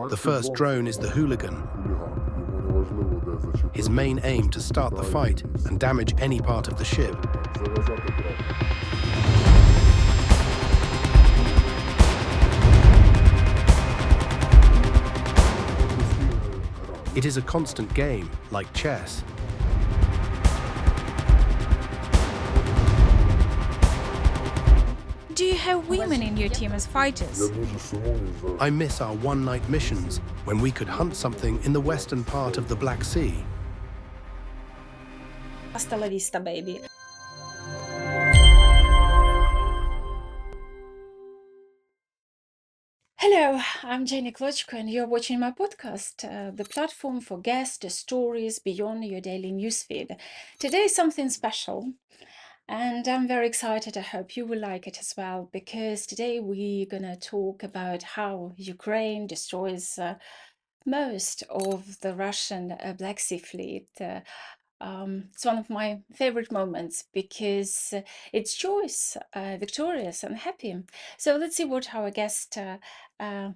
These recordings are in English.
The first drone is the hooligan. His main aim to start the fight and damage any part of the ship. It is a constant game, like chess. Do you have women in your team as fighters? I miss our one-night missions when we could hunt something in the western part of the Black Sea. Hasta la vista, baby. Hello, I'm Jenny Klochko and you're watching my podcast, the platform for guest stories beyond your daily newsfeed. Today is something special and I'm very excited. I hope you will like it as well, because today we're gonna talk about how Ukraine destroys most of the Russian Black Sea Fleet. It's one of my favorite moments because it's joyous, victorious, and happy. So let's see what our guest,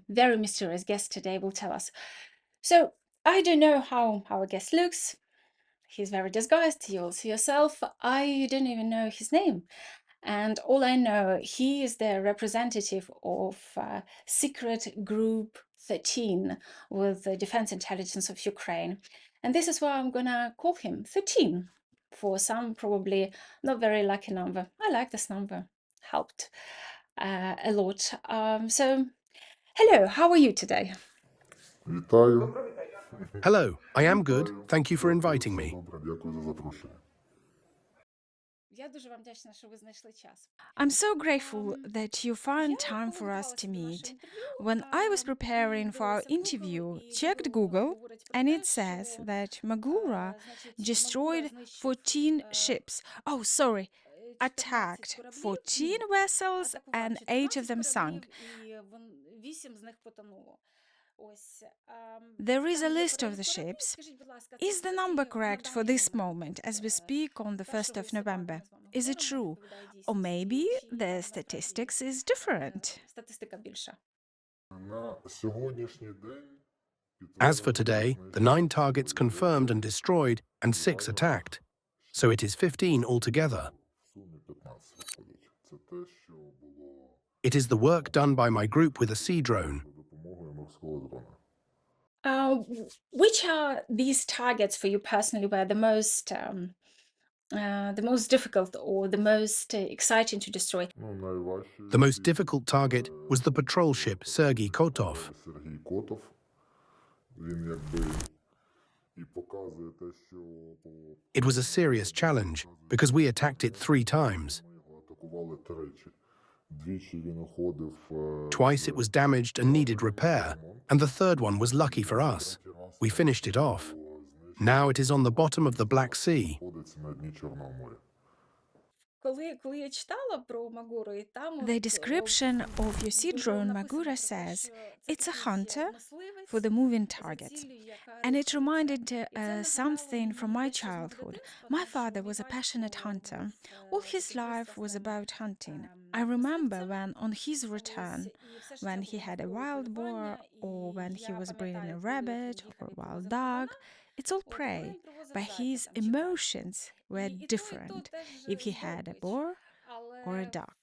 very mysterious guest today, will tell us. So I don't know how our guest looks. He's very disguised. You'll see yourself. I don't even know his name. And all I know, he is the representative of Secret Group 13 with the Defense Intelligence of Ukraine. And this is why I'm gonna call him 13, for some probably not very lucky number. I like this number, helped a lot. So, hello, how are you today? Вітаю. Hello, I am good. Thank you for inviting me. Добре, дякую за запрошення. I'm so grateful that you found time for us to meet. When I was preparing for our interview, checked Google, and it says that Magura destroyed 14 ships. Oh, sorry, attacked 14 vessels and 8 of them sunk. There is a list of the ships. Is the number correct for this moment as we speak on the 1st of November? Is it true? Or maybe the statistics is different? На сьогоднішній день As for today, the 9 targets confirmed and destroyed and 6 attacked. So it is 15 altogether. в сумі 15 виходить. Це те, що було It is the work done by my group with a sea drone. за допомогою морського дрона. Which are these targets for you personally were the most difficult or the most exciting to destroy? Найважче The most difficult target was the patrol ship Sergei Kotov. Сергій Котов. Він якби і показує те, що It was a serious challenge because we attacked it 3 times. ми його атакували тричі. Двічі він уходив Twice it was damaged and needed repair, and the third one was lucky for us. We finished it off. Now it is on the bottom of the Black Sea. знаходиться на дні Чорного моря. The description of your sea drone, Magura, says it's a hunter for the moving targets. And it reminded something from my childhood. My father was a passionate hunter. All his life was about hunting. I remember when on his return, when he had a wild boar or when he was breeding a rabbit or a wild dog, it's all prey, but his emotions were different if he had a boar or a dog.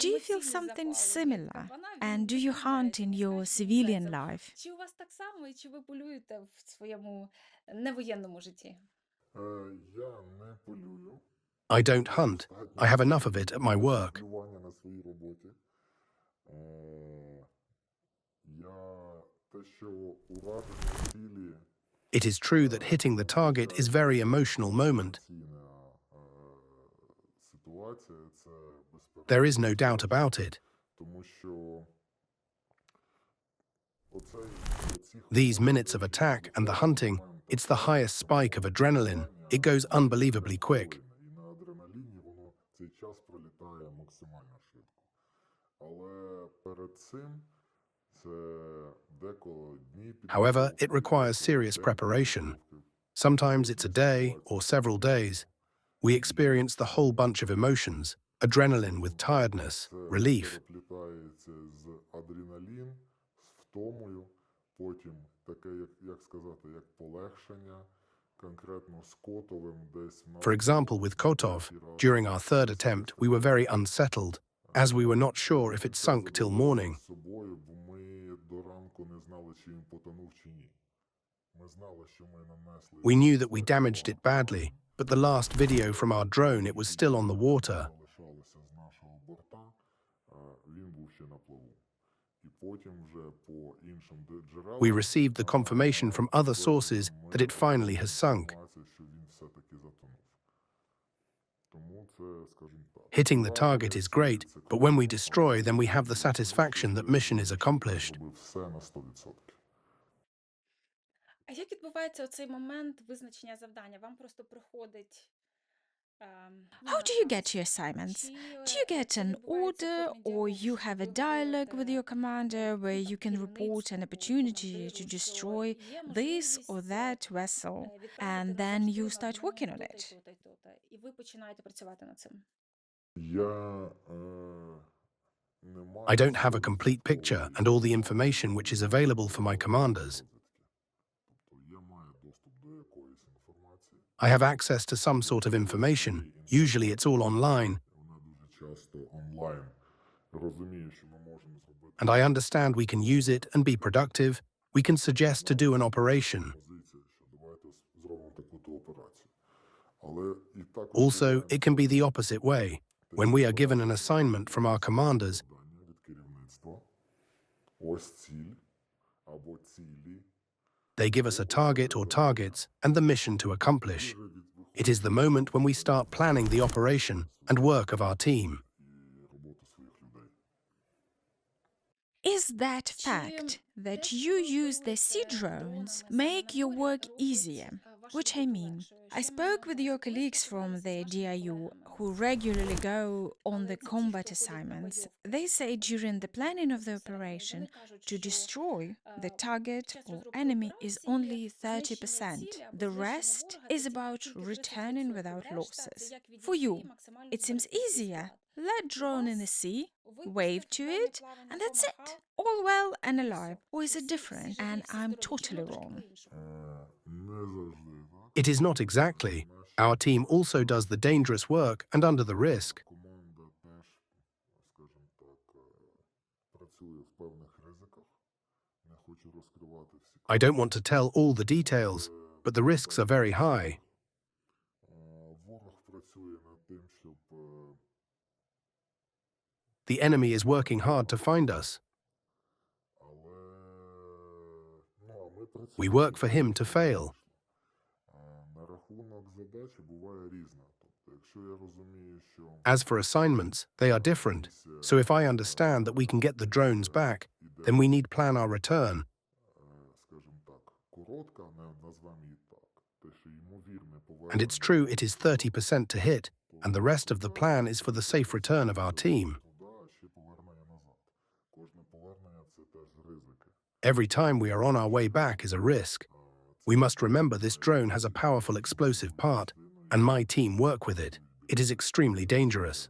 Do you feel something similar? And do you hunt in your civilian life? Я не полюю. I don't hunt. I have enough of it at my work. Полювання на своїй роботі. Я те, що ураження цілі It is true that hitting the target is a very emotional moment. емоційна ситуація, це безперечно. There is no doubt about it. Тому що оці These minutes of attack and the hunting, it's the highest spike of adrenaline. It goes unbelievably quick. і на адреналіні воно цей час пролітає максимально швидко. Але перед цим це деколи дні під However, it requires serious preparation. Sometimes it's a day or several days. We experience the whole bunch of emotions, adrenaline with tiredness, relief. переплітається з адреналін, з втомою, потім таке, як сказати, як полегшення, конкретно з Котовим десь в нас For example, with Kotov, during our third attempt, we were very unsettled, as we were not sure if it sunk till morning. з собою, бо ми до ранку не знали, чи він потонув чи ні. Ми знали, що ми нанесли... We knew that we damaged it badly, but the last video from our drone, it was still on the water. Залишалося з нашого борта, він був ще на плаву. І потім вже по іншим джерелам... We received the confirmation from other sources that it finally has sunk. Що він все-таки затонув. Тому це, скажімо так... Hitting the target is great, but when we destroy, then we have the satisfaction that mission is accomplished. Все на 100%. А як відбувається оцей момент визначення завдання? Вам просто приходить How do you get your assignments? Do you get an order, or you have a dialogue with your commander where you can report an opportunity to destroy this or that vessel, and then you start working on it? І ви починаєте працювати над цим? I don't have a complete picture and all the information which is available for my commanders. I have access to some sort of information. Usually it's all online, and I understand we can use it and be productive. We can suggest to do an operation. Also, it can be the opposite way. When we are given an assignment from our commanders, they give us a target or targets and the mission to accomplish. It is the moment when we start planning the operation and work of our team. Is that fact that you use the sea drones make your work easier? Which I mean, I spoke with your colleagues from the DIU who regularly go on the combat assignments. They say during the planning of the operation, to destroy the target or enemy is only 30%. The rest is about returning without losses. For you, it seems easier. Let drone in the sea, wave to it, and that's it. All well and alive. Or is it different and I'm totally wrong? It is not exactly. Our team also does the dangerous work and under the risk. I don't want to tell all the details, but the risks are very high. The enemy is working hard to find us. We work for him to fail. As for assignments, they are different. So if I understand that we can get the drones back, then we need plan our return. And it's true it is 30% to hit, and the rest of the plan is for the safe return of our team. Every time we are on our way back is a risk. We must remember this drone has a powerful explosive part, and my team work with it. It is extremely dangerous.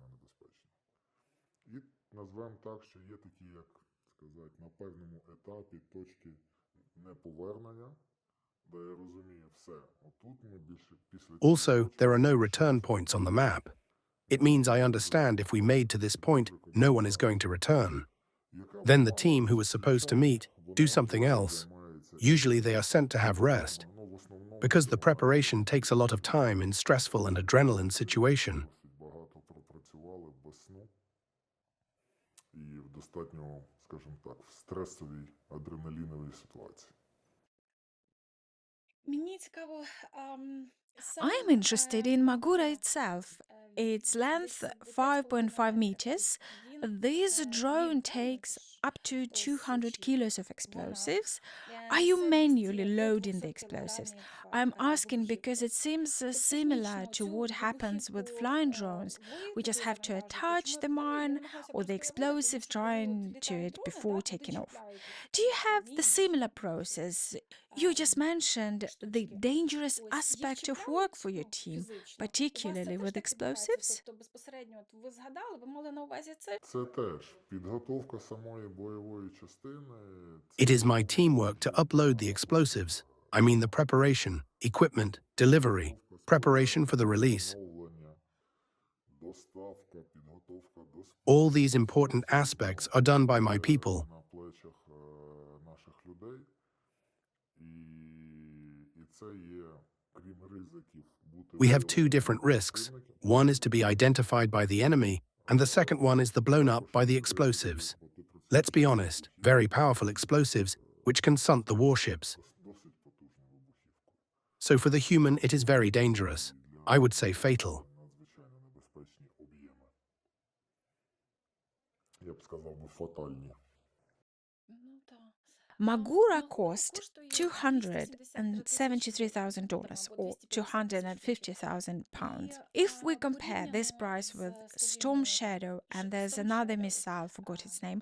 Also, there are no return points on the map. It means I understand if we made to this point, no one is going to return. Then the team who was supposed to meet do something else. Usually they are sent to have rest, because the preparation takes a lot of time in stressful and adrenaline situation. I'm interested in Magura itself. Its length 5.5 meters. This drone takes up to 200 kilos of explosives. Are you manually loading the explosives? I'm asking because it seems similar to what happens with flying drones. We just have to attach the mine or the explosive trying to it before taking off. Do you have the similar process? You just mentioned the dangerous aspect of work for your team, particularly with explosives. Це теж підготовка самої бойової частини. It is my teamwork to upload the explosives. I mean the preparation, equipment, delivery, preparation for the release. Замовлення, доставка, підготовка до All these important aspects are done by my people. на плечах наших людей. І це є, крім ризиків, бути We have two виявленим different risks. противником. One is to be identified by the enemy, and the second one is the blown up by the explosives. Let's be honest, very powerful explosives, which can sunk the warships. Досить потужну вибухівку. So for the human, it is very dangerous. I would say fatal. Надзвичайно небезпечні об'єми. Я б сказав би фатальні. Ну, так. Magura cost $273,000 or £250,000. If we compare this price with Storm Shadow and there's another missile, forgot its name,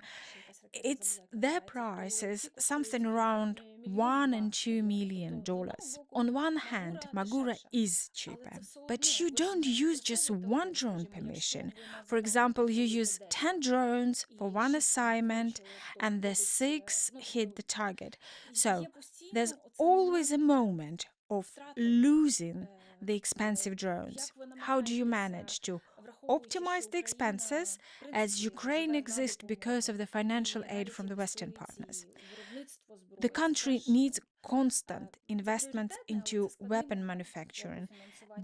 their price is something around $1 and $2 million. On one hand, Magura is cheaper, but you don't use just one drone per mission. For example, you use 10 drones for one assignment and the 6 hit the target. So there's always a moment of losing the expensive drones. How do you manage to optimize the expenses as Ukraine exists because of the financial aid from the Western partners? The country needs constant investments into weapon manufacturing.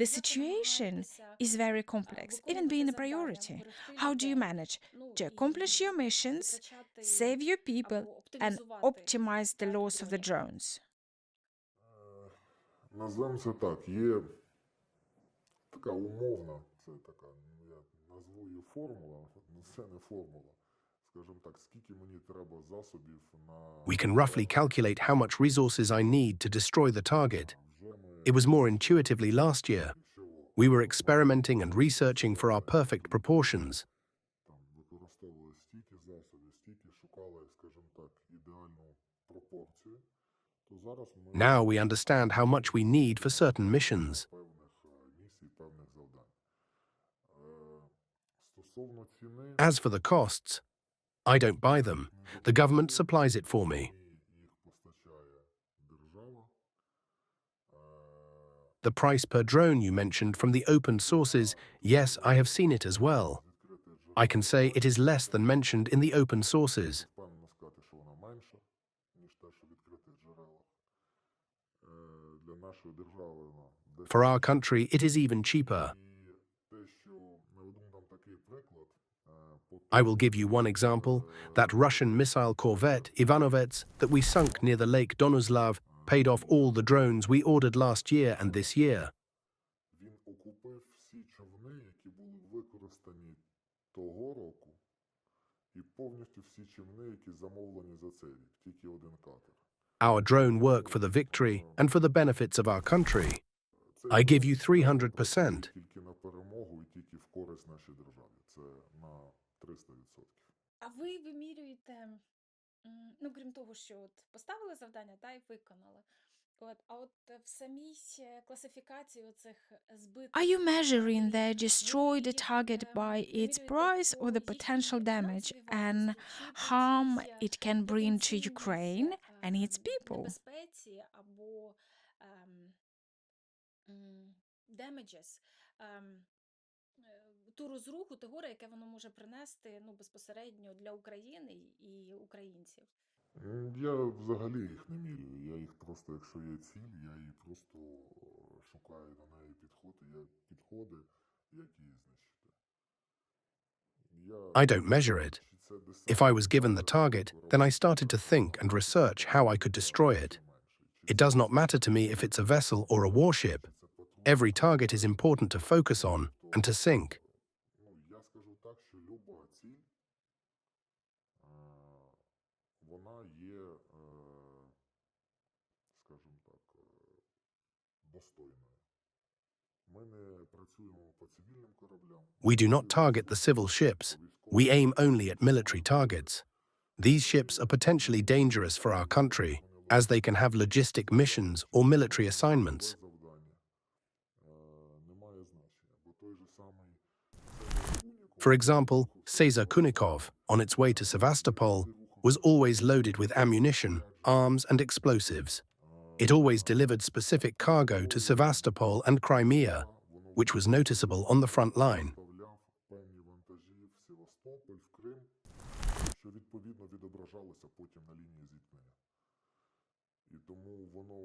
The situation is very complex, even being a priority. How do you manage to accomplish your missions, save your people, and optimize the loss of the drones? Назвемо це так, є така умовна, це така, я назву її формула, але це не формула. Скажімо так, скільки мені треба засобів на... We can roughly calculate how much resources I need to destroy the target. Вже ми, It was more intuitively last year. що We were experimenting and researching for our perfect proportions. там використовували стільки засобів, стільки шукали, скажімо так, ідеальну пропорцію, то зараз ми Now we understand how much we need for certain missions. певних місій, певних завдань. Стосовно ціни, As for the costs, I don't buy them. The government supplies it for me. їх постачає держава. The price per drone you mentioned from the open sources, yes, I have seen it as well. I can say it is less than mentioned in the open sources. Впевнено сказати, що вона менша, ніж те, що в відкритих джерелах. Для нашої держави вона десь... For our country, it is even cheaper. І те, що, наведу там такий приклад, I will give you one example. That Russian missile corvette, Ivanovets, that we sunk near the Lake Donuslav, paid off all the drones we ordered last year and this year. він окупив всі човни, які були використані того року, і повністю всі човни, які замовлені за цей рік, тільки один катер. Our drone work for the victory and for the benefits of our country. I give you 300%. Тільки на перемогу і тільки в користь нашій державі. Це на 300%. А ви вимірюєте, ну, крім того, що от поставили завдання, та й виконали. А от в самій класифікації оцих збитків... Are you measuring the destroyed target by its price or the potential damage and harm it can bring to Ukraine and its people? Небезпеці або damages, ту розруху, те горе, яке воно може принести, ну, безпосередньо для України і українців. Я взагалі їх не міряю. Я їх просто, якщо є ціль, я її просто шукаю на неї підходи, як її знищити. I don't measure it. If I was given the target, then I started to think and research how I could destroy it. It does not matter to me if it's a vessel or a warship. Every target is important to focus on and to sink. Я скажу так, що люба ціль, вона є, скажімо так, достойною. Ми не працюємо по цивільним кораблям. We do not target the civil ships. We aim only at military targets. These ships are potentially dangerous for our country, as they can have logistic missions or military assignments. Завдання немає значення, бо той же самий For example, Cesar Kunikov, on its way to Sevastopol, was always loaded with ammunition, arms and explosives. It always delivered specific cargo to Sevastopol and Crimea, which was noticeable on the front line. Доставляв певні вантажі в Севастополь, в Крим, що відповідно відображалося потім на лінії зіткнення. І тому воно,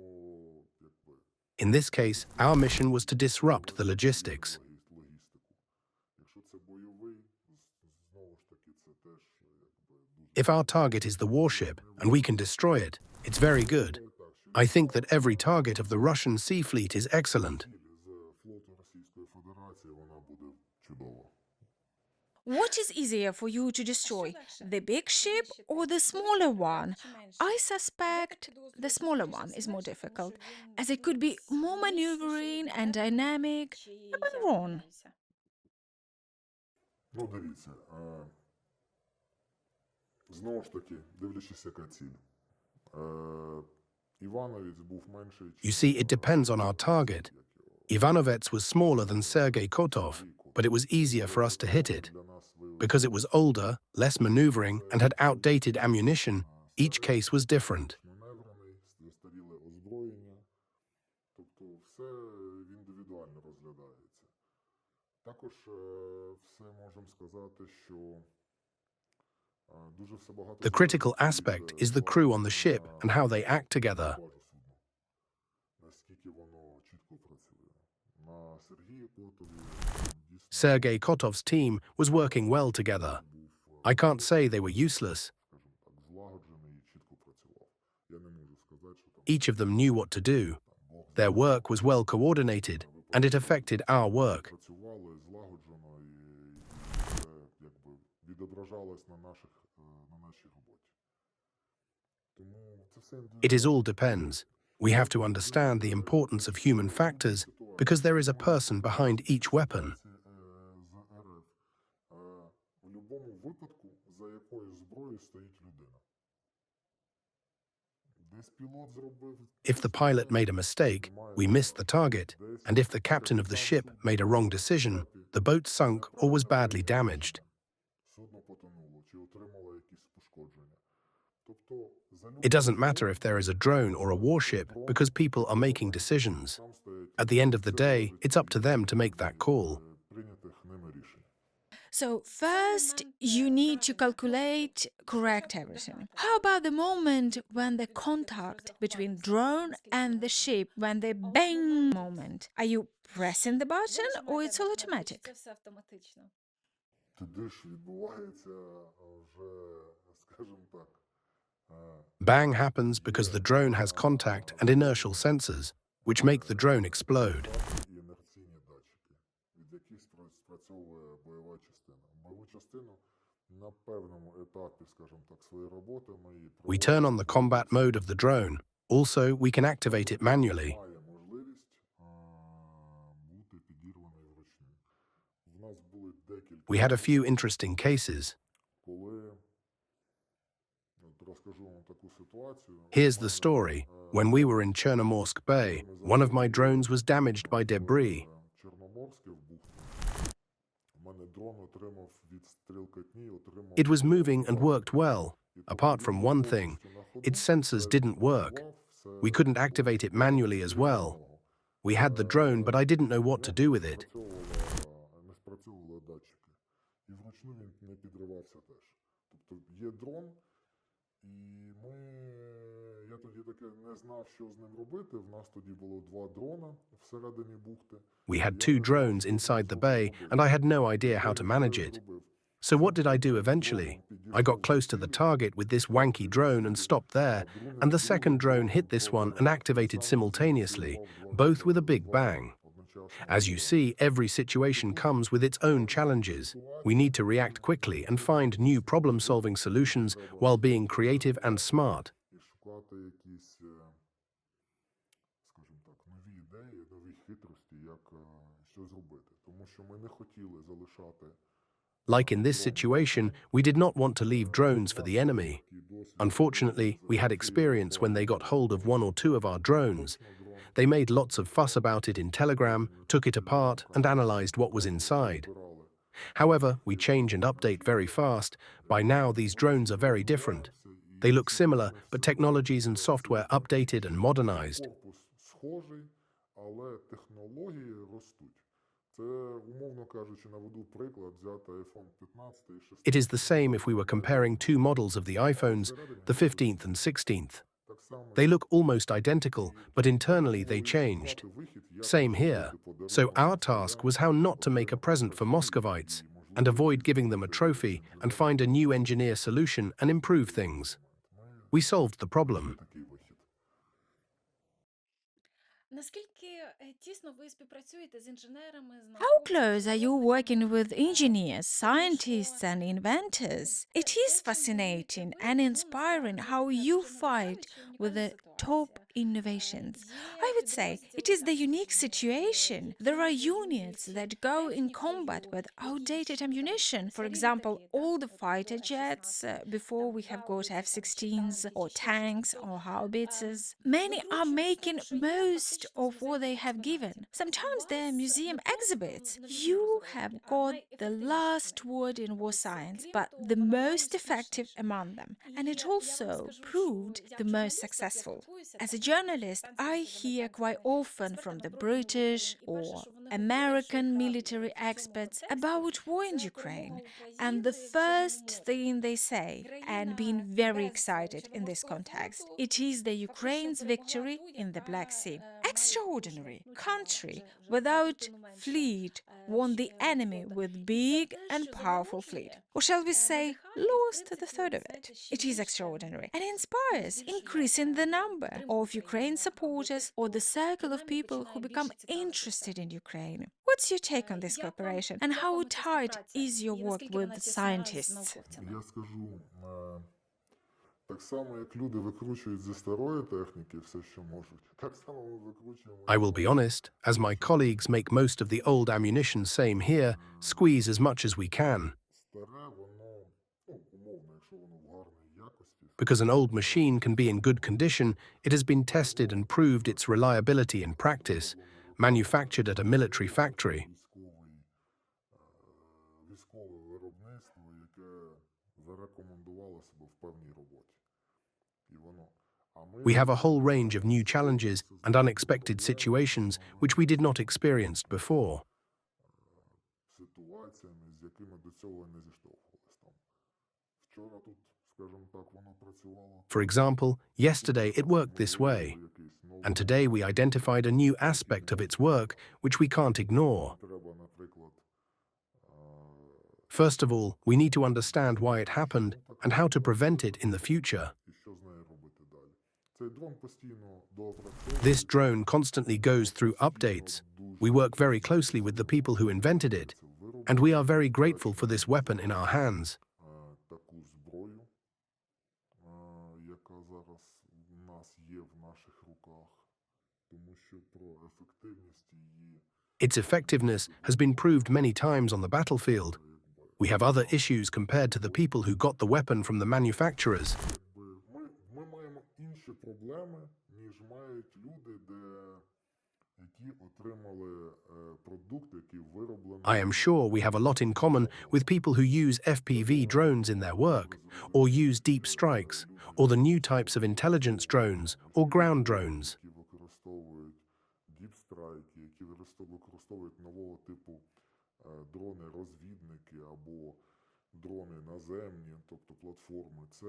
якби, In this case, our mission was to disrupt the logistics. логістику. Якщо це бойовий, знову ж таки, це теж, якби, дуже If our target is the warship and we can destroy it, it's very good. I think that every target of the Russian sea fleet is excellent. ціль з флоту Російської Федерації, вона буде чудова. What is easier for you to destroy, the big ship or the smaller one? I suspect the smaller one is more difficult, as it could be more maneuvering and dynamic. Am I wrong? Ну, дивіться, знову ж таки, дивлячись, яка ціль. Івановець був менший, You see, it depends on our target. Ivanovets was smaller than Sergei Kotov, but it was easier for us to hit it. для нас виявилося. Because it was older, less maneuvering, and had outdated ammunition, each case was different. Маневрений, застаріле озброєння. Тобто все індивідуально розглядається. Також все можемо сказати, що дуже все багато... The critical aspect is the crew on the ship and how they act together. Наскільки воно чітко працює. На Сергія Котові дійсно Sergei Kotov's team was working well together. був, I can't say they were useless. скажімо так, злагоджений і чітко працював. Я не можу сказати, що там Each of them knew what to do. Бог Their work was well coordinated, and it affected our work. працювали злагоджено і це якби відображалось на нашій роботі. Тому це все It is all depends. We have to understand the importance of human factors because there is a person behind each weapon. з РФ. В будь-якому випадку за якоюсь зброєю стоїть людина. Десь пілот зробив... If the pilot made a mistake, we missed the target, and if the captain of the ship made a wrong decision, the boat sunk or was badly damaged. Судно потонуло чи отримало якісь пошкодження. Тобто за It doesn't matter if there is a drone or a warship because people are making decisions. там стоять At the end of the day, it's up to them to make that call. прийнятих ними рішень. So first, you need to calculate, correct everything. How about the moment when the contact between drone and the ship, when the bang moment? Are you pressing the button or it's all automatic? Це все автоматично. Тоді ж відбувається вже, скажімо так, Bang happens because the drone has contact and inertial sensors, which make the drone explode. і інерційні датчики, від яких спрацьовує бойова частина. Бойову частину на певному етапі, скажімо так, своєї роботи ми її We turn on the combat mode of the drone. Also, we can activate it manually. має можливість бути підірваною вручну. В нас були декілька, We had a few interesting cases. коли, от розкажу вам таку ситуацію. Here's the story. When we were in Chernomorsk Bay, one of my drones was damaged by debris. Чорноморське в бухті. У мене дрон отримав від стрілкатні, отримав... It was moving and worked well. Apart from one thing, its sensors didn't work. We couldn't activate it manually as well. We had the drone, but I didn't know what to do with it. Не спрацьовували датчики. І вручну він не підривався теж. Тобто є дрон, і я тоді таке не знав, що з ним робити. В нас тоді було 2 дрона всередині бухти. We had 2 drones inside the bay, and I had no idea how to manage it. So what did I do eventually? I got close to the target with this wanky drone and stopped there, and the second drone hit this one and activated simultaneously, both with a big bang. As you see, every situation comes with its own challenges. We need to react quickly and find new problem-solving solutions while being creative and smart. І шукати якісь, скажімо так, нові ідеї, нові хитрості, як що зробити. Тому що ми не хотіли залишати Like in this situation, we did not want to leave drones for the enemy. Unfortunately, we had experience when they got hold of 1 or 2 of our drones. They made lots of fuss about it in Telegram, took it apart, and analyzed what was inside. However, we change and update very fast. By now, these drones are very different. They look similar, but technologies and software updated and modernized. Корпус схожий, але технології ростуть. Це, умовно кажучи, наведу приклад, взяти iPhone 15 і 16. It is the same if we were comparing two models of the iPhones, the 15th and 16th. Так само, They look almost identical, but internally they changed. Same here. So our task was how not to make a present for Muscovites and avoid giving them a trophy and find a new engineer solution and improve things. We solved the problem. такий вихід. Наскільки тісно ви співпрацюєте з інженерами, з How close are you working with engineers, scientists, and inventors? It is fascinating and inspiring how you fight with the top innovations. I would say it is the unique situation. There are units that go in combat with outdated ammunition. For example, all the fighter jets, before we have got F-16s or tanks or howitzers. Many are making most of what they have given. Sometimes they're museum exhibits. You have got the last word in war science, but the most effective among them, and it also proved the most successful. As a journalist, I hear quite often from the British or American military experts about war in Ukraine, and the first thing they say, and being very excited in this context, it is the Ukraine's victory in the Black Sea. Extraordinary country without fleet won the enemy with big and powerful fleet. Or shall we say, lost the third of it. It is extraordinary and inspires, increasing the number of Ukraine supporters or the circle of people who become interested in Ukraine. What's your take on this cooperation and how tight is your work with scientists? Я скажу, так само, як люди викручують зі старої техніки все, що можуть, так само ми викручуємо. I will be honest, as my colleagues make most of the old ammunition, same here, squeeze as much as we can. Старе, воно, умовно, якщо воно в гарній якості, Because an old machine can be in good condition, it has been tested and proved its reliability in practice, manufactured at a military factory. військове виробництво, яке зарекомендувало себе в певній роботі. І воно. А ми We have a whole range of new challenges and unexpected situations which we did not experience before. ситуаціями, з якими до цього не зіштовхувалися. Там вчора тут, скажімо так, воно працювало. For example, yesterday it worked this way, Якийсь новий. and today we identified a new aspect of its work which we can't ignore. Треба, наприклад, First of all, we need to understand why it happened and how to prevent it in the future. і що з нею робити далі. Цей дрон постійно доопрацьовує. This drone constantly goes through updates. We work very closely with the people who invented it, and we are very grateful for this weapon in our hands. Таку зброю, яка зараз в нас є в наших руках, тому що про ефективність її Its effectiveness has been proved many times on the battlefield. We have other issues compared to the people who got the weapon from the manufacturers. ми маємо інші проблеми, ніж мають люди, які отримали продукт, який вироблений. I am sure we have a lot in common with people who use FPV drones in their work, or use deep strikes, or the new types of intelligence drones, or ground drones. Які використовують діпстрайки, які використовують нового типу дрони-розвідники або дрони наземні, тобто платформи. Це,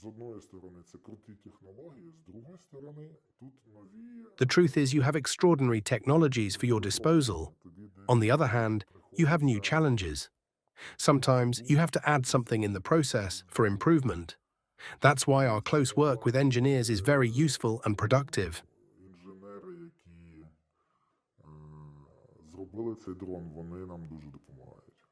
з одної сторони, це круті технології, з другої сторони, тут нові... The truth is you have extraordinary technologies for your disposal. On the other hand, you have new challenges. Sometimes you have to add something in the process for improvement. That's why our close work with engineers is very useful and productive. Інженери, які зробили цей дрон, вони нам дуже допомагають.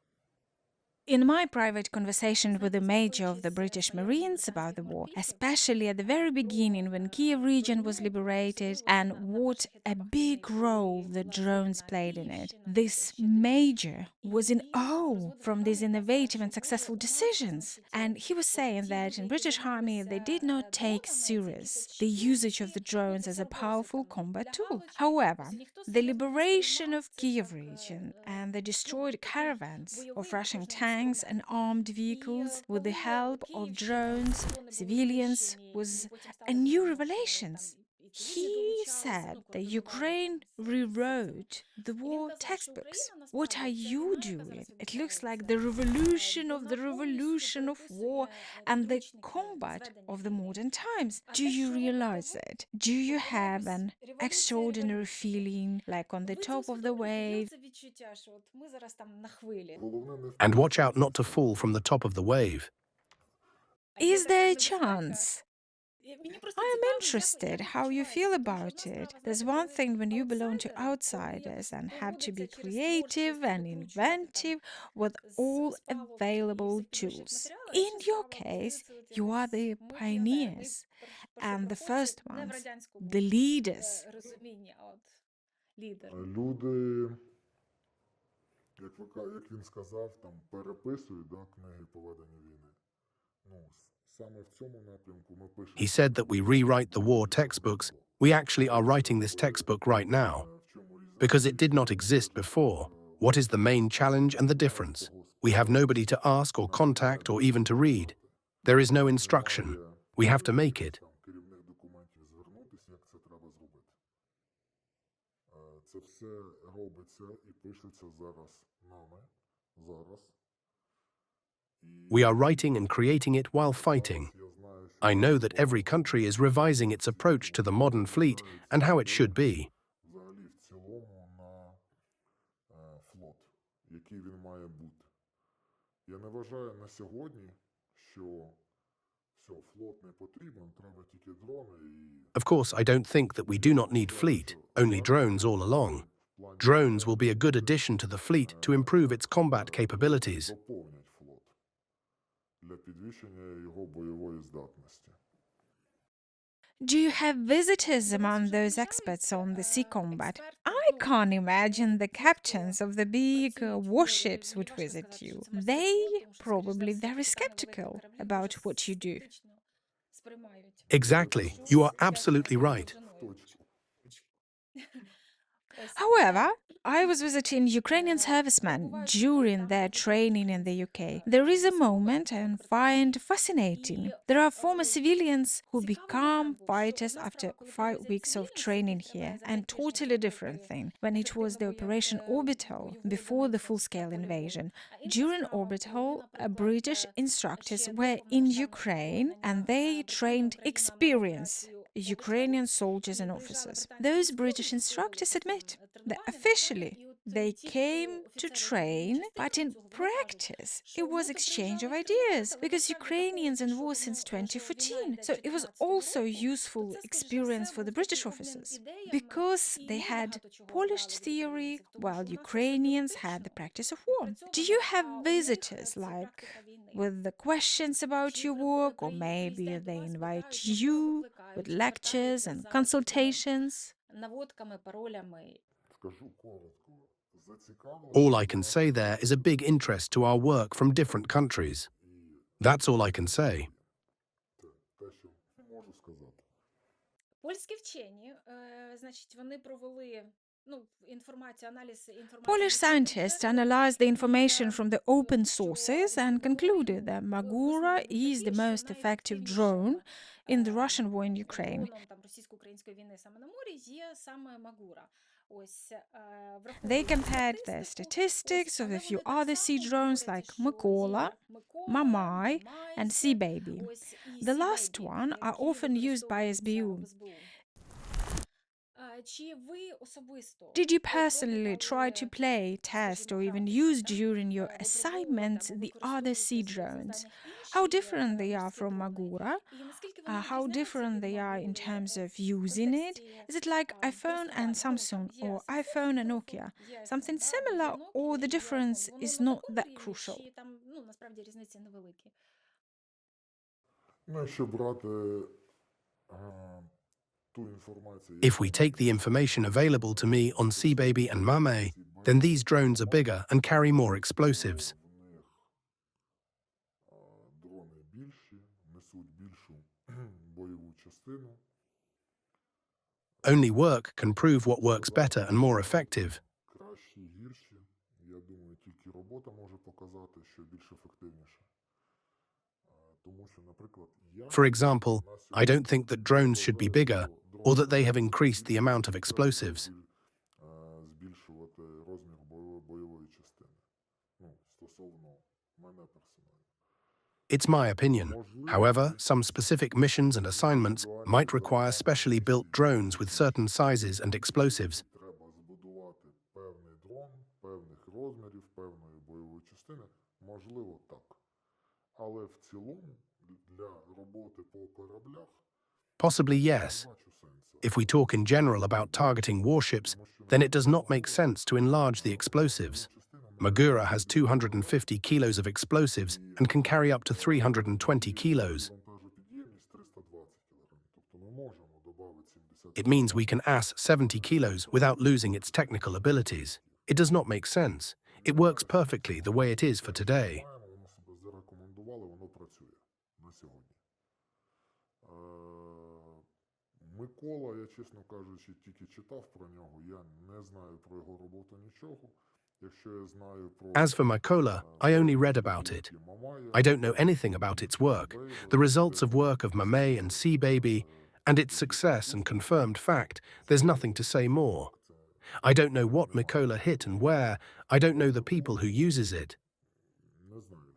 In my private conversation with the major of the British Marines about the war, especially at the very beginning when Kiev region was liberated and what a big role the drones played in it, this major was in awe from these innovative and successful decisions. And he was saying that in British Army they did not take serious the usage of the drones as a powerful combat tool. However, the liberation of Kiev region and the destroyed caravans of Russian tanks and armed vehicles with the help of drones, civilians, was a new revelation. He said that Ukraine rewrote the war textbooks. What are you doing? It looks like the revolution of war and the combat of the modern times. Do you realize it? Do you have an extraordinary feeling like on the top of the wave? And watch out not to fall from the top of the wave. Is there a chance? I am interested how you feel about it. There's one thing when you belong to outsiders and have to be creative and inventive with all available tools. In your case, you are the pioneers and the first ones, the leaders. Люди, як він сказав, там переписують книги по веденню війни. Саме в цьому напрямку ми пишемо. He said that we rewrite the war textbooks. We actually are writing this textbook right now. Because it did not exist before. What is the main challenge and the difference? We have nobody to ask or contact or even to read. There is no instruction. We have to make it. Керівних документів звернутися, як це треба зробити. Це все робиться і пишеться зараз нами, зараз. We are writing and creating it while fighting. I know that every country is revising its approach to the modern fleet and how it should be. Взагалі, в цілому на флот, який він має бути. Я не вважаю на сьогодні, що все, флот не потрібен, треба тільки дрони і... Of course, I don't think that we do not need fleet, only drones all along. Drones will be a good addition to the fleet to improve its combat capabilities. Доповнять флот для підвищення його бойової здатності. Do you have visitors among those experts on the sea combat? I can't imagine the captains of the big warships would visit you. They probably very skeptical about what you do. Exactly. You are absolutely right. However, I was visiting Ukrainian servicemen during their training in the UK. There is a moment I find fascinating. There are former civilians who become fighters after 5 weeks of training here, and totally different thing when it was the Operation Orbital before the full-scale invasion. During Orbital, British instructors were in Ukraine and they trained experienced Ukrainian soldiers and officers. Those British instructors admit that officially they came to train, but in practice it was exchange of ideas because Ukrainians in war since 2014. So it was also useful experience for the British officers because they had polished theory while Ukrainians had the practice of war. Do you have visitors like with the questions about your work, or maybe they invite you with lectures and consultations? Скажу коротко, зацікавлено... All I can say there is a big interest to our work from different countries. That's all I can say. Те, що можу сказати. Польські вчені, значить, вони провели Polish scientists analyzed the information from the open sources and concluded that Magura is the most effective drone in the Russian war in Ukraine. They compared the statistics of a few other sea drones like Mykola, Mamai, and Sea Baby. The last one are often used by SBU. Did you personally try to play, test, or even use during your assignments the other sea drones? How different they are from Magura? How different they are in terms of using it? Is it like iPhone and Samsung or iPhone and Nokia? Something similar, or the difference is not that crucial? Ну, якщо брати ту інформацію, If we take the information available to me on Seababy and Mame, then these drones are bigger and carry more explosives. в них дрони більші, несуть більшу бойову частину. Only work can prove what works better and more effective. Кращі, гірші. Я думаю, тільки робота може показати, що більш ефективніше. Тому що, наприклад, я For example, I don't think that drones should be bigger or that they have increased the amount of explosives. збільшувати розмір бойової частини. Ну, стосовно мене персонально. It's my opinion. However, some specific missions and assignments might require specially built drones with certain sizes and explosives. Треба збудувати певний дрон, певних розмірів, певної бойової частини. Можливо, так. Але в цілому для роботи по кораблях Possibly yes. бачу сенсу. If we talk in general about targeting warships, then it does not make sense to enlarge the explosives. Magura has 250 kilos of explosives and can carry up to 320 kilos. Вантажопідємність 320 кг. Тобто ми можемо додати 70 It means we can ass 70 kilos without losing its technical abilities. It does not make sense. It works perfectly the way it is for today. Воно себе зарекомендувало, воно працює на сьогодні. Микола, я, чесно кажучи, тільки читав про нього. Я не знаю про його роботу нічого. Якщо я знаю про As for Mykola, I only read about it. I don't know anything about its work, the results of work of Mame and Seababy, and its success and confirmed fact. There's nothing to say more. I don't know what Mykola hit and where. I don't know the people who uses it. не знаю,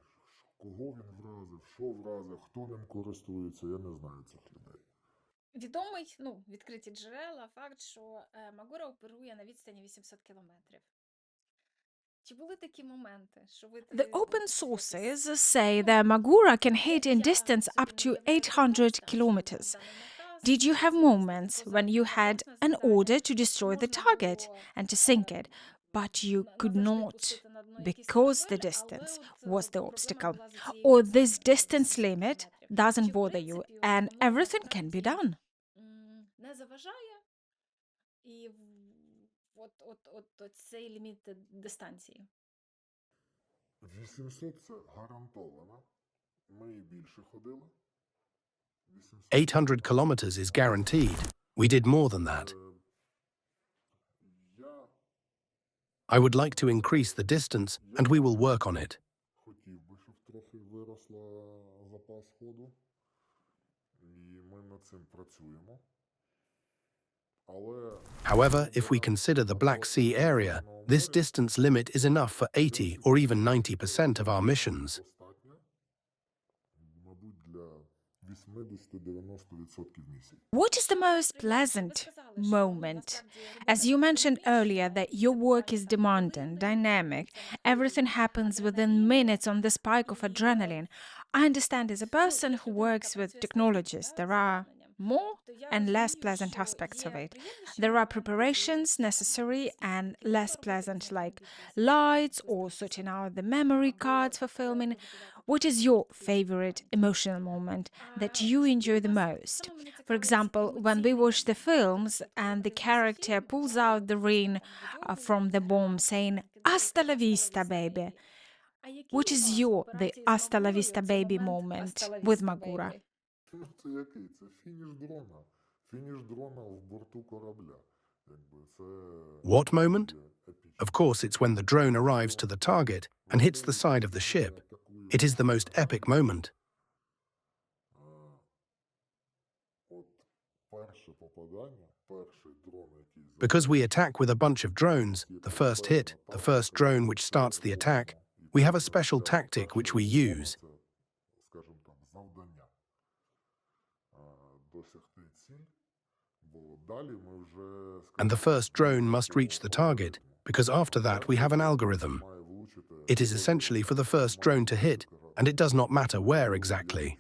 кого він вразив, що вразив, хто ним користується, я не знаю цих людей. Відомий, відкриті джерела, факт, що Магура оперує на відстані 800 кілометрів. Чи були такі моменти, що ви The open sources say that Magura can hit in distance up to 800 kilometers. Did you have moments when you had an order to destroy the target and to sink it, but you could not because the distance was the obstacle? Or this distance limit doesn't bother you and everything can be done? не заважає і цей ліміт дистанції? 800 це гарантовано. Ми і більше ходили. 800 kilometers is guaranteed. We did more than that. Я I would like to increase the distance, and we will work on it. хотів би, щоб трохи виросла запас ходу. І ми над цим працюємо. Але However, if we consider the Black Sea area, this distance limit is enough for 80 or even 90% of our missions. достатньо, мабуть, для 80-90% місій. What is the most pleasant moment? As you mentioned earlier, that your work is demanding, dynamic, everything happens within minutes on the spike of adrenaline. I understand as a person who works with technologies, there are more and less pleasant aspects of it. There are preparations necessary and less pleasant, like lights or sorting out the memory cards for filming. What is your favorite emotional moment that you enjoy the most? For example, when we watch the films and the character pulls out the ring from the bomb saying, "Hasta la vista, baby." What is your the "Hasta la vista, baby" moment with Magura? Ну, це який? Це фініш дрона. Фініш дрона в борту корабля. Якби це What moment? епічно. Of course, it's when the drone arrives to the target and hits the side of the ship. It is the most epic moment. От перше попадання, перший дрон, який Because we attack with a bunch of drones, the first hit, the first drone which starts the attack, we have a special tactic which we use. Це, скажімо так, завдання. Досягти ціль, бо And the first drone must reach the target, because after that we have an algorithm. It is essentially for the first drone to hit, and it does not matter where exactly.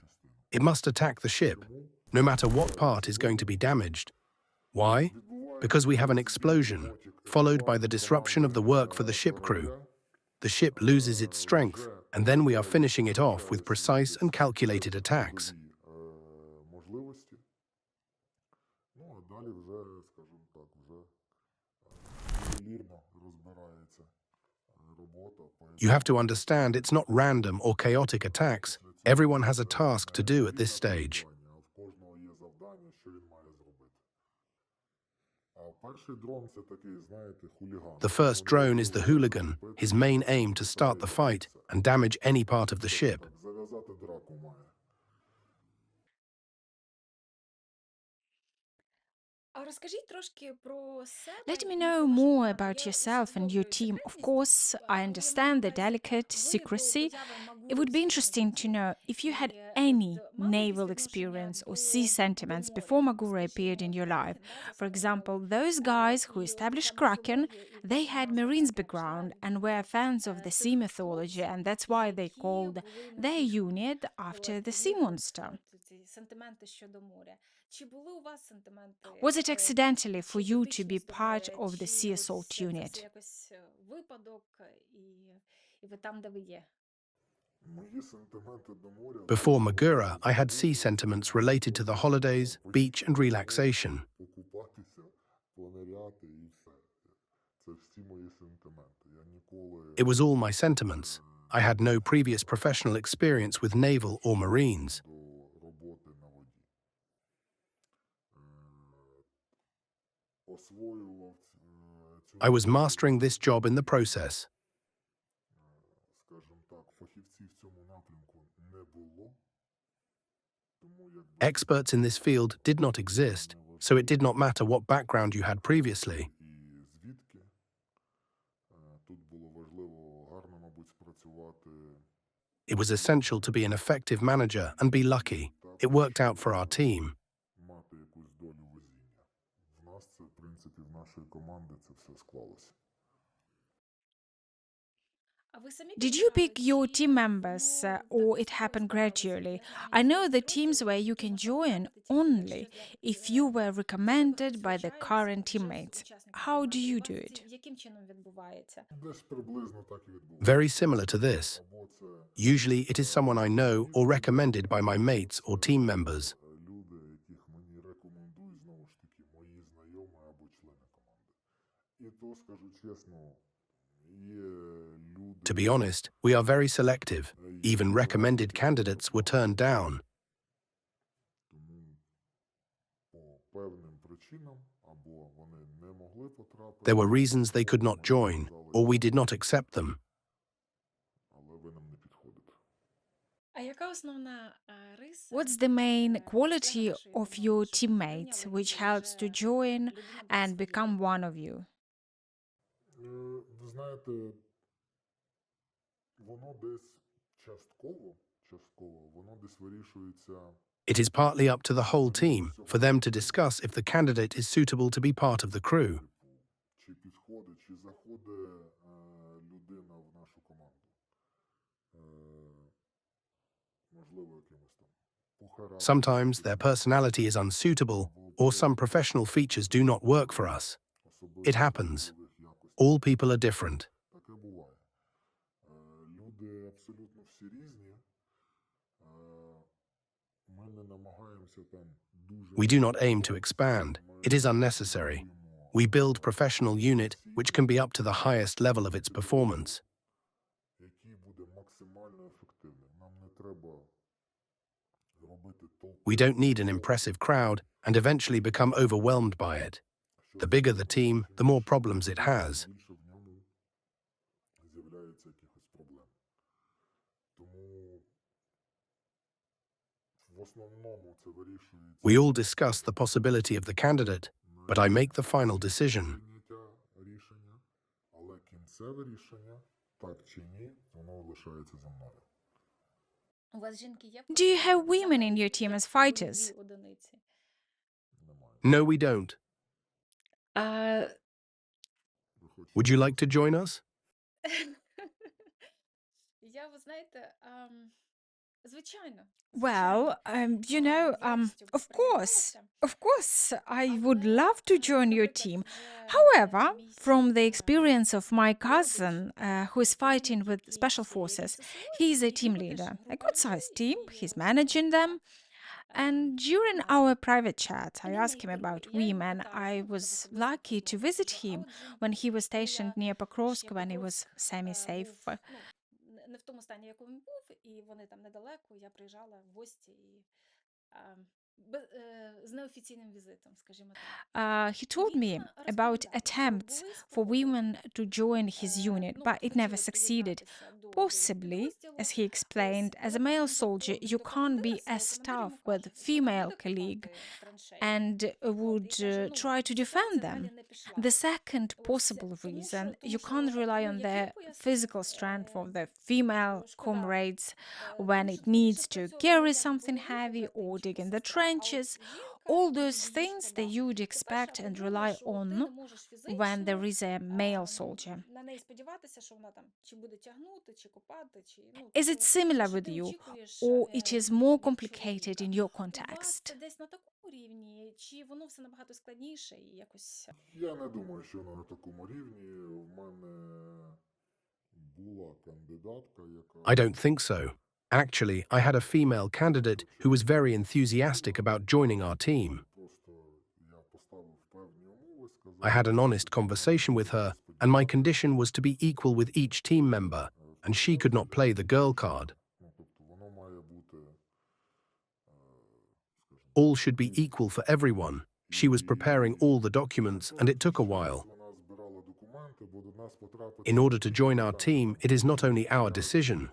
It must attack the ship, no matter what part is going to be damaged. Why? Because we have an explosion, followed by the disruption of the work for the ship crew. The ship loses its strength, and then we are finishing it off with precise and calculated attacks. You have to understand it's not random or chaotic attacks. Everyone has a task to do at this stage. The first drone is the hooligan, his main aim to start the fight and damage any part of the ship. Let me know more about yourself and your team. Of course, I understand the delicate secrecy. It would be interesting to know if you had any naval experience or sea sentiments before Magura appeared in your life. For example, those guys who established Kraken, they had Marines background and were fans of the sea mythology, and that's why they called their unit after the sea monster. Was it accidentally for you to be part of the sea assault unit? Before Magura, I had sea sentiments related to the holidays, beach and relaxation. It was all my sentiments. I had no previous professional experience with naval or marines. I was mastering this job in the process. Experts in this field did not exist, so it did not matter what background you had previously. It was essential to be an effective manager and be lucky. It worked out for our team. Did you pick your team members or it happened gradually? I know the teams where you can join only if you were recommended by the current teammates. How do you do it? Very similar to this. Usually it is someone I know or recommended by my mates or team members. To be honest, we are very selective. Even recommended candidates were turned down. There were reasons they could not join, or we did not accept them. What's the main quality of your teammates which helps to join and become one of you? It is partly up to the whole team for them to discuss if the candidate is suitable to be part of the crew. Sometimes their personality is unsuitable, or some professional features do not work for us. It happens. All people are different. We do not aim to expand. It is unnecessary. We build professional unit which can be up to the highest level of its performance. We don't need an impressive crowd and eventually become overwhelmed by it. The bigger the team, the more problems it has. We all discuss the possibility of the candidate, but I make the final decision. Do you have women in your team as fighters? No, we don't. А, Would you like to join us? ви знаєте, звичайно, Well, of course, I would love to join your team. However, from the experience of my cousin, who is fighting with special forces, he is a team leader, a good sized team, he's managing them. And during our private chat, I asked him about women. I was lucky to visit him when he was stationed near Pokrovsk when he was semi-safe. Не в тому стані, якому він був, і вони там недалеко. Я приїжджала в гості і з неофіційним візитом, скажімо так. He told me about attempts for women to join his unit, but it never succeeded. Possibly, as he explained, as a male soldier, you can't be as tough with female colleague and would try to defend them. The second possible reason, you can't rely on the physical strength of the female comrades when it needs to carry something heavy or dig in the trenches. All those things that you would expect and rely on when there is a male soldier. Is it similar with you, or it is more complicated in your context? Я не думаю, що воно на такому рівні. В мене була кандидатка, яка I don't think so. Actually, I had a female candidate who was very enthusiastic about joining our team. просто я поставив певні умови, сказав, I had an honest conversation with her, and my condition was to be equal with each team member, and she could not play the girl card. ну, тобто воно має бути, скажімо, All should be equal for everyone. She was preparing all the documents, and it took a while. вона збирала документи, бо до нас потрапити. In order to join our team, it is not only our decision.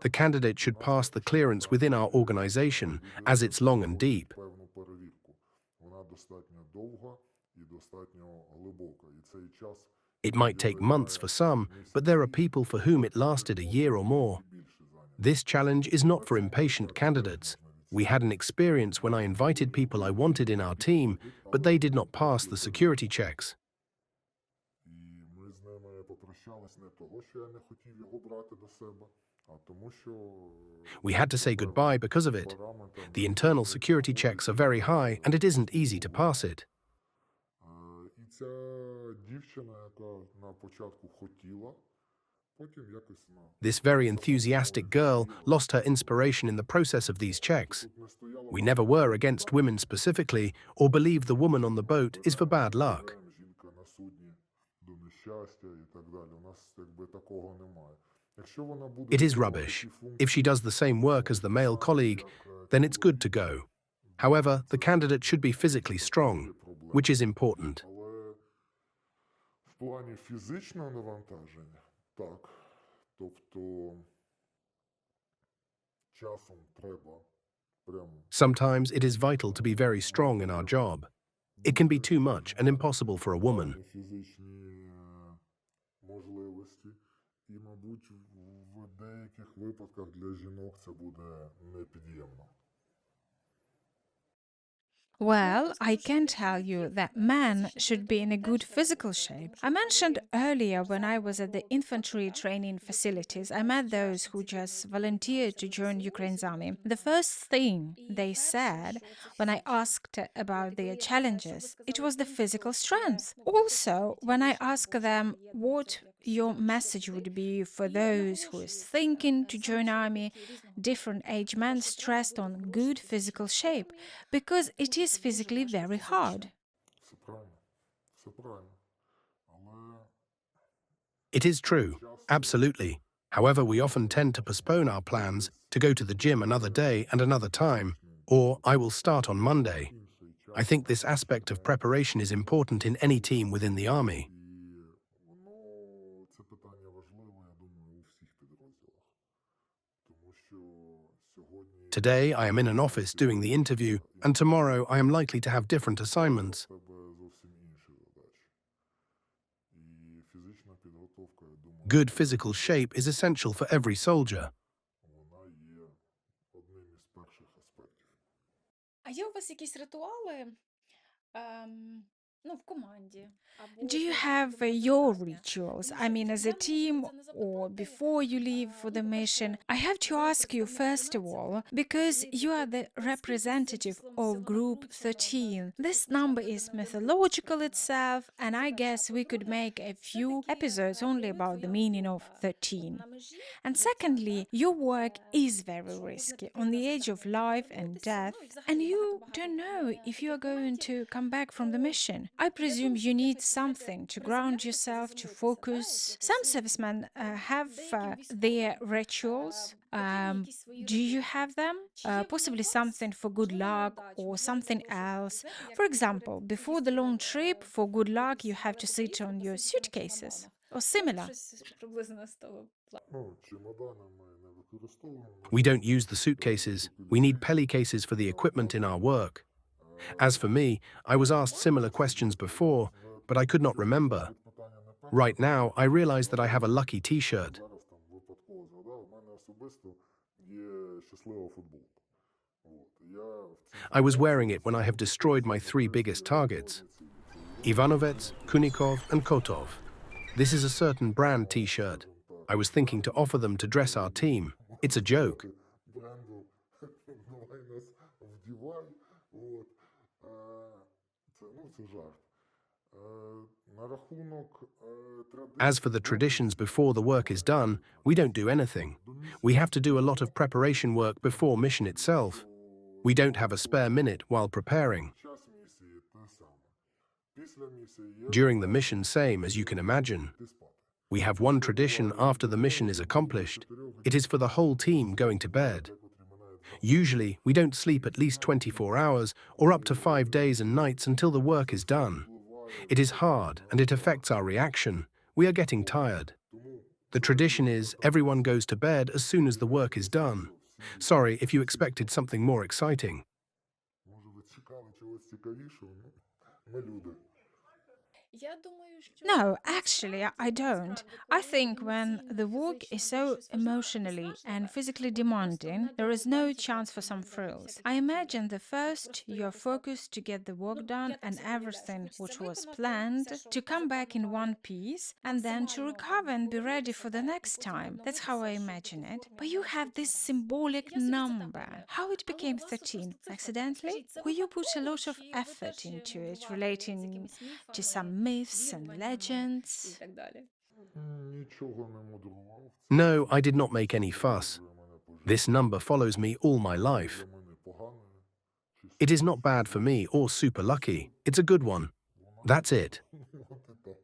The candidate should pass the clearance within our organization, as it's long and deep. Певну перевірку. Вона достатньо довга і достатньо глибока. І цей час It might take months for some, but there are people for whom it lasted a year or more. більше зайнято. This challenge is not for impatient candidates. We had an experience when I invited people I wanted in our team, but they did not pass the security checks. І ми з ними попрощались не того, що я не хотів його брати до себе, а тому, що We had to say goodbye because of it. параметрам The internal security checks are very high, and it isn't easy to pass it. І ця дівчина, яка на початку хотіла, потім якось на This very enthusiastic girl lost her inspiration in the process of these checks. тут не стояла. We never were against women specifically, or believed the woman on the boat is for bad luck. Жінка на судні до нещастя і так далі. У нас якби такого немає. Якщо вона буде It is виконувати rubbish. ті функції, If she does the same work as the male colleague, then it's good to go. However, the candidate should be physically strong, which is important. Але в плані фізичного навантаження, так. Тобто часом треба прямо Sometimes it is vital to be very strong in our job. It can be too much and impossible for a woman. фізичні можливості. І, мабуть, в деяких випадках для жінок це буде непід'ємно. Well, I can tell you that men should be in a good physical shape. I mentioned earlier when I was at the infantry training facilities, I met those who just volunteered to join Ukraine's army. The first thing they said when I asked about their challenges, it was the physical strength. Also, when I asked them what your message would be for those who is thinking to join army, different age men stressed on good physical shape because it is physically very hard. Все правильно. Все правильно. Але It is true, absolutely. However, we often tend to postpone our plans to go to the gym another day and another time, or I will start on Monday. I think this aspect of preparation is important in any team within the army. і воно, це питання важливе, я думаю, у всіх підрозділах. Тому що сьогодні Today, I am in an office doing the interview, and tomorrow I am likely to have different assignments. у тебе зовсім інші задачі. І фізична підготовка, я думаю, Good physical shape is essential for every soldier. вона є одним із перших аспектів. А є у вас якісь ритуали, Do you have your rituals? I mean, as a team or before you leave for the mission? I have to ask you, first of all, because you are the representative of Group 13. This number is mythological itself, and I guess we could make a few episodes only about the meaning of 13. And secondly, your work is very risky, on the edge of life and death, and you don't know if you are going to come back from the mission. I presume you need something to ground yourself, to focus. Some servicemen have their rituals. Do you have them? Possibly something for good luck or something else. For example, before the long trip, for good luck, you have to sit on your suitcases or similar. Ну, чемодани ми не використовуємо. We don't use the suitcases. We need pelly cases for the equipment in our work. As for me, I was asked similar questions before, but I could not remember. Right now, I realize that I have a lucky t-shirt. Зараз там випадково згадав, у мене особисто є щаслива футболка. От. Я в цій I was wearing it when I have destroyed my 3 biggest targets: Ivanovets, Kunikov, and Kotov. This is a certain brand t-shirt. I was thinking to offer them to dress our team. It's a joke. бренду «Давай нас вдівай». От. Це жарт. На рахунок As for the traditions before the work is done, we don't do anything. We have to do a lot of preparation work before mission itself. We don't have a spare minute while preparing. час місії те саме. Після місії є During the mission, same as you can imagine. йти спати. We have one tradition after the mission is accomplished. It is for the whole team going to bed. Котрі минають Usually, we don't sleep at least 24 hours or up to 5 days and nights until the work is done. It is hard and it affects our reaction. We are getting tired. The tradition is everyone goes to bed as soon as the work is done. Sorry if you expected something more exciting. Може, ви чекали чогось цікавішого? Ну, ми люди. No, actually, I don't. I think when the work is so emotionally and physically demanding, there is no chance for some thrills. I imagine the first you're focused to get the work done and everything which was planned, to come back in one piece, and then to recover and be ready for the next time. That's how I imagine it. But you have this symbolic number. How it became 13? Accidentally? Or you put a lot of effort into it, relating to some myths and legends? Нічого не мудрував. No, I did not make any fuss. This number follows me all my life. Для мене погане. It is not bad for me or super lucky. It's a good one. That's it. От і так.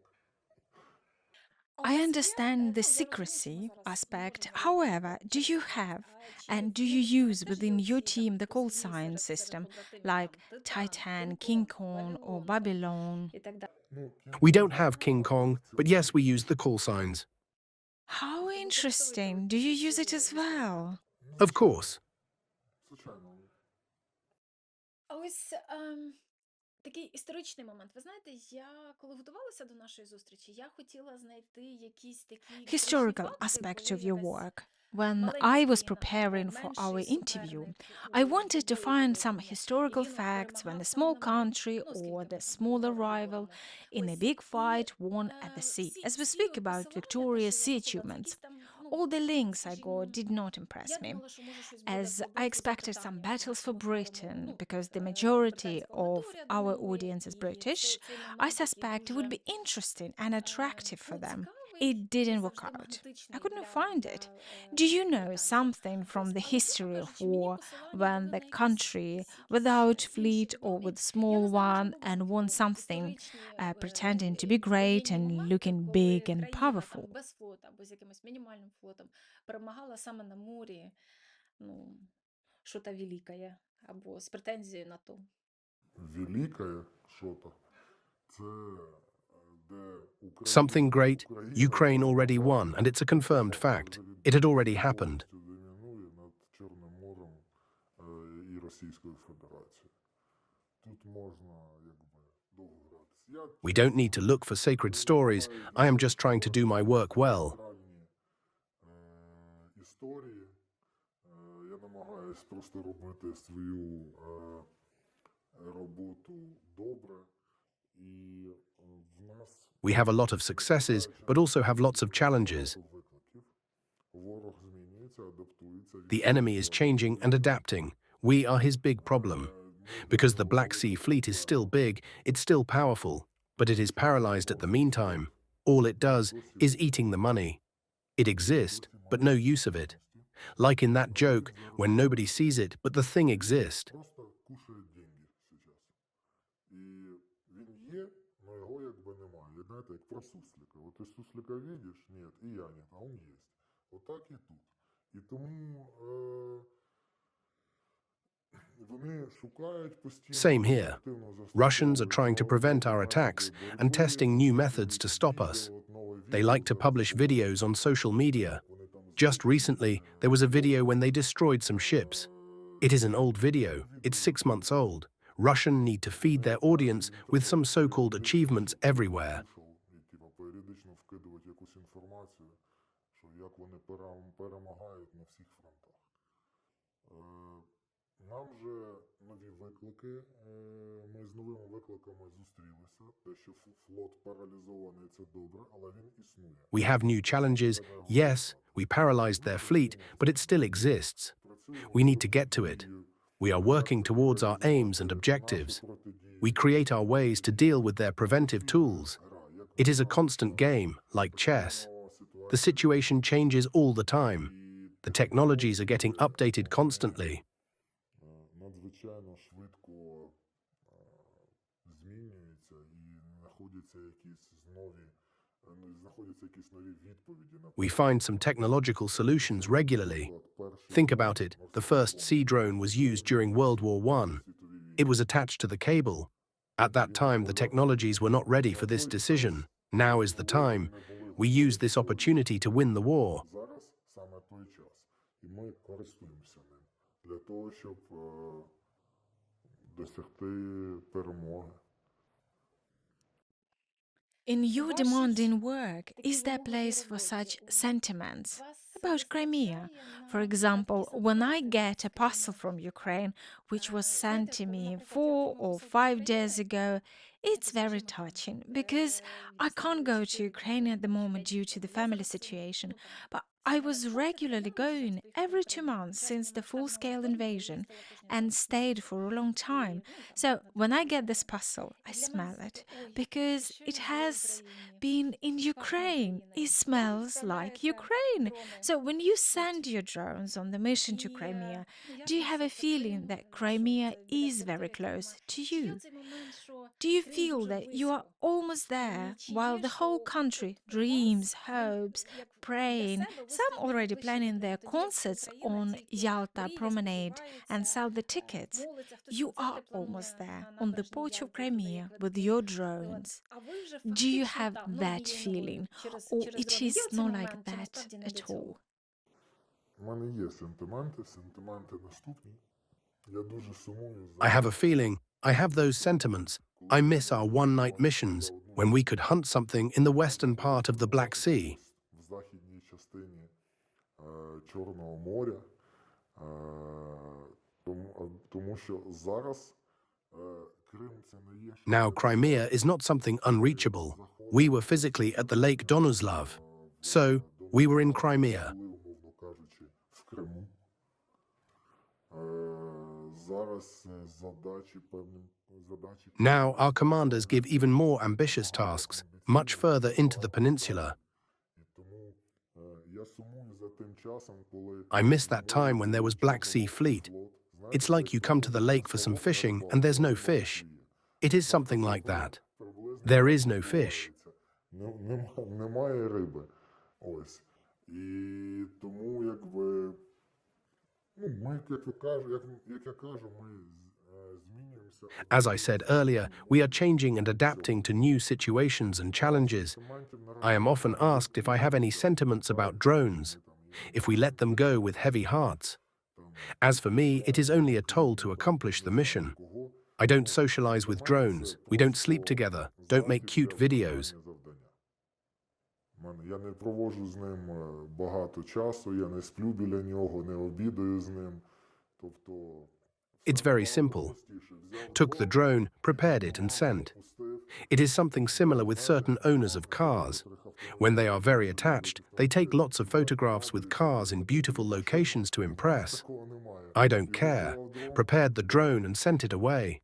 I understand the secrecy aspect. However, do you have and do you use within your team the call sign system like Titan, King Kong, or Babylon? Ну, We don't have King Kong, but yes, we use the call signs. How interesting. Do you use it as well? Of course. звичайно. Такий історичний момент. Ви знаєте, я коли готувалася до нашої зустрічі, я хотіла знайти якісь такі Historical aspect of your work. When I was preparing for our interview, I wanted to find some historical facts when a small country or the smaller rival in a big fight won at the sea, as we speak about Victoria's sea achievements. All the links I got did not impress me, as I expected some battles for Britain, because the majority of our audience is British. I suspect it would be interesting and attractive for them. It didn't work out. I could not find it. Do you know something from the history of war when the country without fleet or with small one and won something pretending to be great and looking big and powerful? без флота або з якимось мінімальним флотом перемагала саме на морі, ну, що-то великое, або з претензією на то. Великое що-то. Це де Україна. Something great. Ukraine already won, and it's a confirmed fact. It had already happened. Домінує над Чорним морем і Російською Федерацією. Тут можна якби довго гратися. We don't need to look for sacred stories. I am just trying to do my work well. Центральні історії. Я намагаюсь просто робити свою роботу добре І в нас We have a lot of successes, but also have lots of challenges. багато викликів. Ворог змінюється, адаптується. The enemy is changing and adapting. We are his big problem. Because the Black Sea Fleet is still big, it's still powerful, but it is paralyzed at the meantime. All it does is eating the money. It exists, but no use of it. Like in that joke, when nobody sees it, but the thing exists. Просто кушає деньги зараз. І він є, но його якби немає. І знаєте, як про суслика. От ти суслика видиш? Ні, і я ні, а він є. Отак і тут. І тому вони шукають постійно. Same here. Russians are trying to prevent our attacks and testing new methods to stop us. They like to publish videos on social media. Just recently, there was a video when they destroyed some ships. It is an old video. It's 6 months old. Russian need to feed their audience with some so-called achievements everywhere. Періодично вкидувати якусь інформацію, що як вони перемагають на всіх фронтах. Нам же нові виклики, ми з новими викликами зустрілися. Те, що флот паралізований, це добре, але він існує. We have new challenges. Yes, we paralyzed their fleet, but it still exists. We need to get to it. We are working towards our aims and objectives. We create our ways to deal with their preventive tools. It is a constant game, like chess. The situation changes all the time. The technologies are getting updated constantly. Надзвичайно швидко змінюється і знаходяться якісь нові відповіді на We find some technological solutions regularly. Think about it. The first sea drone was used during World War I. It was attached to the cable. At that time, the technologies were not ready for this decision. Now is the time. We use this opportunity to win the war. Зараз саме той час. І ми користуємося ним для того, щоб досягти перемоги. In your demanding work, is there place for such sentiments? About Crimea, for example, when I get a parcel from Ukraine, which was sent to me 4 or 5 days ago, it's very touching because I can't go to Ukraine at the moment due to the family situation, but I was regularly going every 2 months since the full-scale invasion and stayed for a long time. So when I get this parcel, I smell it because it has been in Ukraine. It smells like Ukraine. So when you send your drones on the mission to Crimea, do you have a feeling that Crimea is very close to you? Do you feel that you are almost there while the whole country dreams, hopes, praying, some already planning their concerts on Yalta Promenade and sell the tickets? You are almost there on the porch of Crimea with your drones. Do you have that feeling, or it is not like that at all? У мене є сентименти наступні. Я дуже сумую за... I have a feeling. I have those sentiments. I miss our one-night missions when we could hunt something in the western part of the Black Sea. В західній частині Чорного моря, тому що зараз Крим це не є... Now Crimea is not something unreachable. We were physically at the Lake Donuslav. So, we were in Crimea. Були, умовно кажучи, в Криму. Зараз задачі, певні задачі... Now our commanders give even more ambitious tasks, much further into the peninsula. І тому я сумую за тим часом, коли... I miss that time when there was Black Sea Fleet. It's like you come to the lake for some fishing and there's no fish. It is something like that. There is no fish. Немає риби. Ось. І тому, якби... Ну, ми, як я кажу, ми змінюємося. As I said earlier, we are changing and adapting to new situations and challenges. I am often asked if I have any sentiments about drones, if we let them go with heavy hearts. As for me, it is only a toll to accomplish the mission. I don't socialize with drones, we don't sleep together, don't make cute videos. Я не проводжу з ним багато часу, я не сплю біля нього, не обідаю з ним. Тобто... It's very simple. Took the drone, prepared it and sent. It is something similar with certain owners of cars. When they are very attached, they take lots of photographs with cars in beautiful locations to impress. I don't care. Prepared the drone and sent it away.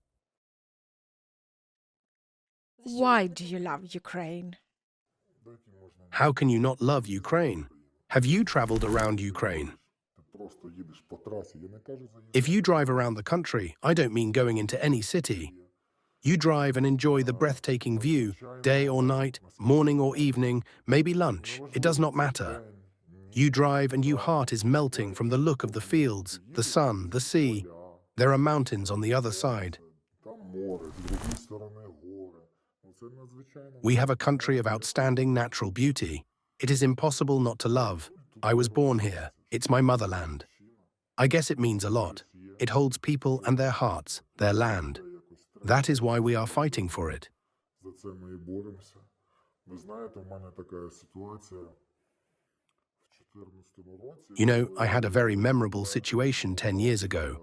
Why do you love Ukraine? How can you not love Ukraine? Have you traveled around Ukraine? If you drive around the country, I don't mean going into any city. You drive and enjoy the breathtaking view, day or night, morning or evening, maybe lunch, it does not matter. You drive and your heart is melting from the look of the fields, the sun, the sea. There are mountains on the other side. We have a country of outstanding natural beauty. It is impossible not to love. I was born here. It's my motherland. I guess it means a lot. It holds people and their hearts, their land. That is why we are fighting for it. You know, I had a very memorable situation 10 years ago.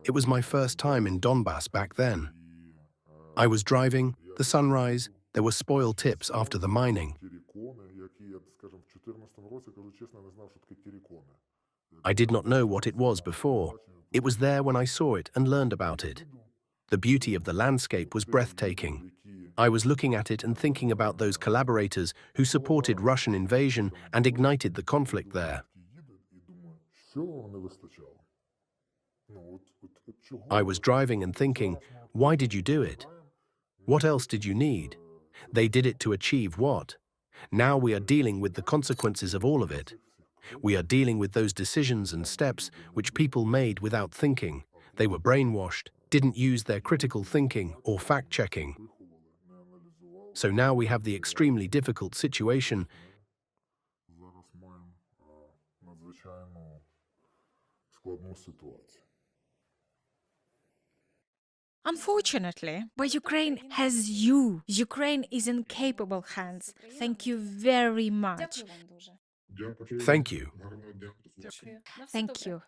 It was my first time in Donbass back then. I was driving, the sunrise, there were spoil tips after the mining. I did not know what it was before. It was there when I saw it and learned about it. The beauty of the landscape was breathtaking. I was looking at it and thinking about those collaborators who supported Russian invasion and ignited the conflict there. I was driving and thinking, why did you do it? What else did you need? They did it to achieve what? Now we are dealing with the consequences of all of it. We are dealing with those decisions and steps which people made without thinking. They were brainwashed, didn't use their critical thinking or fact-checking. So now we have the extremely difficult situation. Unfortunately, but Ukraine has you. Ukraine is in capable hands. Thank you very much. Дякую вам дуже. Thank you. Дякую. На все Thank добре. you.